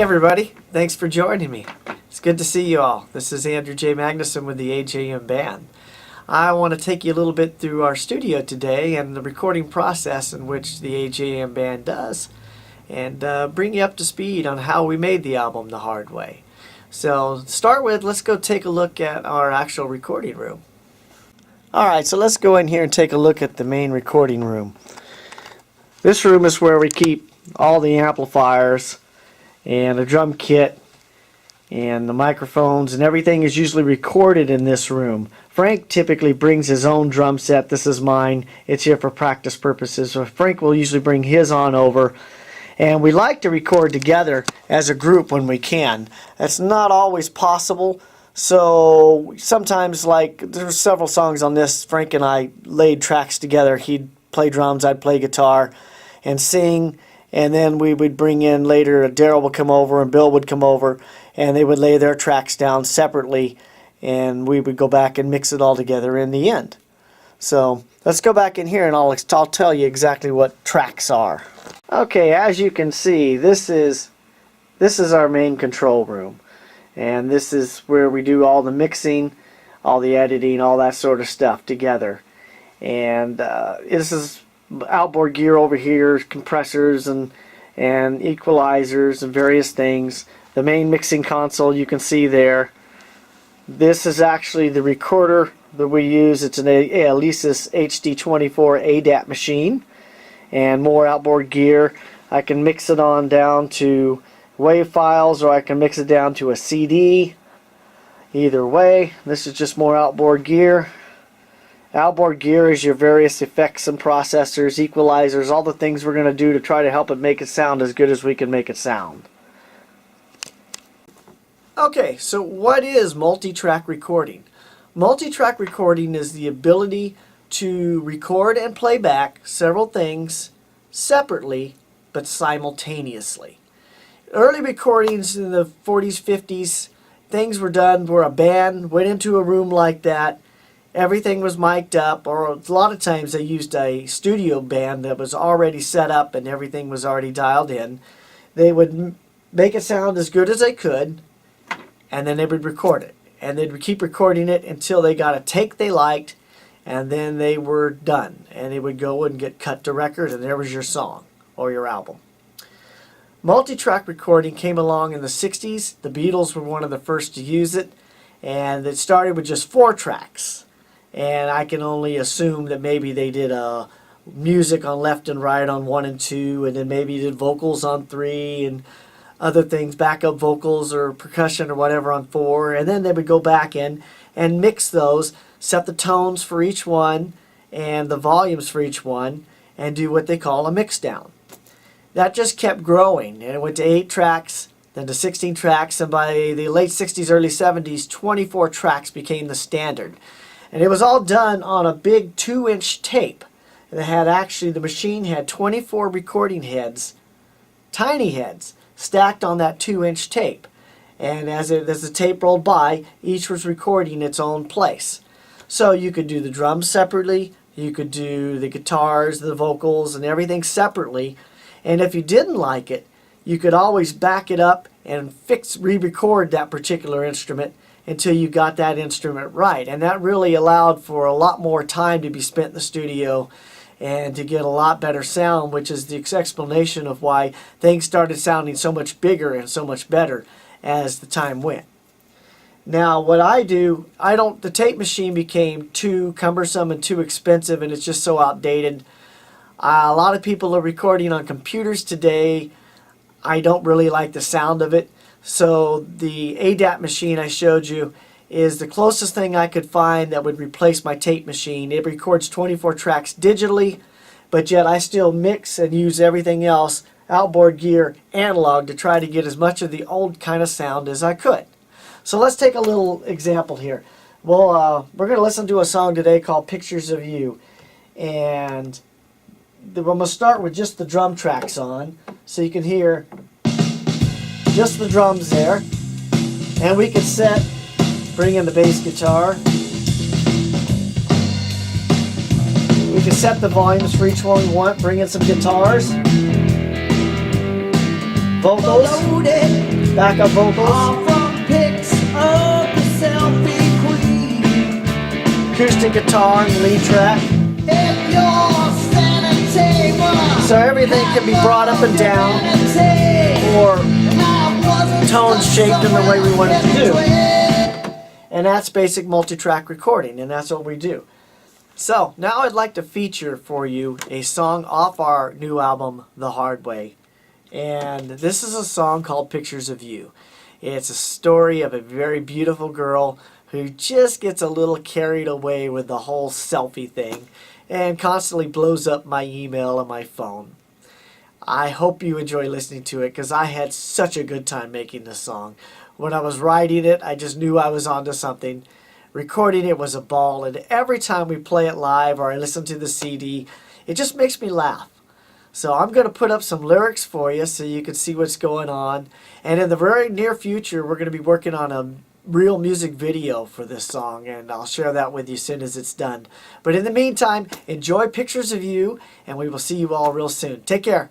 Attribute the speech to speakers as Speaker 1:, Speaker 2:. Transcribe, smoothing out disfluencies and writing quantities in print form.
Speaker 1: Hey everybody, thanks for joining me. It's good to see you all. This is Andrew J. Magnuson with the AJM Band. I want to take you a little bit through our studio today and the recording process in which the AJM Band does, and bring you up to speed on how we made the album the hard way. So to start with, let's go take a look at our actual recording room. Alright, so let's go in here and take a look at the main recording room. This room is where we keep all the amplifiers and a drum kit and the microphones, and everything is usually recorded in this room. Frank typically brings his own drum set. This is mine. It's here for practice purposes. So Frank will usually bring his on over, and we like to record together as a group when we can. That's not always possible, so sometimes, like there's several songs on this, Frank and I laid tracks together. He'd play drums, I'd play guitar and sing. And then we would bring in later, Daryl would come over and Bill would come over, and they would lay their tracks down separately, and we would go back and mix it all together in the end. So let's go back in here and I'll tell you exactly what tracks are. Okay, as you can see, this is our main control room, and this is where we do all the mixing, all the editing, all that sort of stuff together. And this is outboard gear over here, compressors and equalizers and various things. The main mixing console you can see there. This is actually the recorder that we use. It's an Alesis HD24 ADAT machine, and more outboard gear. I can mix it on down to WAV files, or I can mix it down to a CD. Either way, this is just more outboard gear. Outboard gear is your various effects and processors, equalizers, all the things we're going to do to try to help it make it sound as good as we can make it sound. Okay, so what is multi-track recording? Multi-track recording is the ability to record and play back several things separately but simultaneously. Early recordings in the 40s, 50s, things were done where a band went into a room like that. Everything was mic'd up, or a lot of times they used a studio band that was already set up and everything was already dialed in. They would make it sound as good as they could, and then they would record it. And they'd keep recording it until they got a take they liked, and then they were done. And they would go and get cut to record, and there was your song or your album. Multi-track recording came along in the 60s. The Beatles were one of the first to use it, and it started with just 4 tracks. And I can only assume that maybe they did music on left and right on 1 and 2, and then maybe did vocals on 3, and other things, backup vocals or percussion or whatever on 4, and then they would go back in and mix those, set the tones for each one and the volumes for each one, and do what they call a mix down. That just kept growing, and it went to 8 tracks, then to 16 tracks, and by the late 60s, early 70s, 24 tracks became the standard. And it was all done on a big 2-inch tape. It had the machine had 24 recording heads, tiny heads, stacked on that 2-inch tape. And as the tape rolled by, each was recording its own place. So you could do the drums separately, you could do the guitars, the vocals, and everything separately. And if you didn't like it, you could always back it up and re-record that particular instrument until you got that instrument right. And that really allowed for a lot more time to be spent in the studio and to get a lot better sound, which is the explanation of why things started sounding so much bigger and so much better as the time went. Now what I do, the tape machine became too cumbersome and too expensive, and it's just so outdated. A lot of people are recording on computers today. I don't really like the sound of it. So the ADAT machine I showed you is the closest thing I could find that would replace my tape machine. It records 24 tracks digitally, but yet I still mix and use everything else, outboard gear, analog, to try to get as much of the old kind of sound as I could. So let's take a little example here. Well, we're going to listen to a song today called Pictures of You. And I'm going to start with just the drum tracks on, so you can hear just the drums there. And we can bring in the bass guitar. We can set the volumes for each one we want, bring in some guitars. vocals, backup vocals, acoustic guitar and lead track. So everything can be brought up and down or tones shaped in the way we want it to do. And that's basic multi-track recording, and that's what we do. So now I'd like to feature for you a song off our new album, The Hard Way. And this is a song called Pictures of You. It's a story of a very beautiful girl who just gets a little carried away with the whole selfie thing and constantly blows up my email and my phone. I hope you enjoy listening to it because I had such a good time making this song. When I was writing it, I just knew I was onto something. Recording it was a ball, and every time we play it live or I listen to the CD, it just makes me laugh. So I'm going to put up some lyrics for you so you can see what's going on. And in the very near future, we're going to be working on a real music video for this song, and I'll share that with you as soon as it's done. But in the meantime, enjoy Pictures of You, and we will see you all real soon. Take care.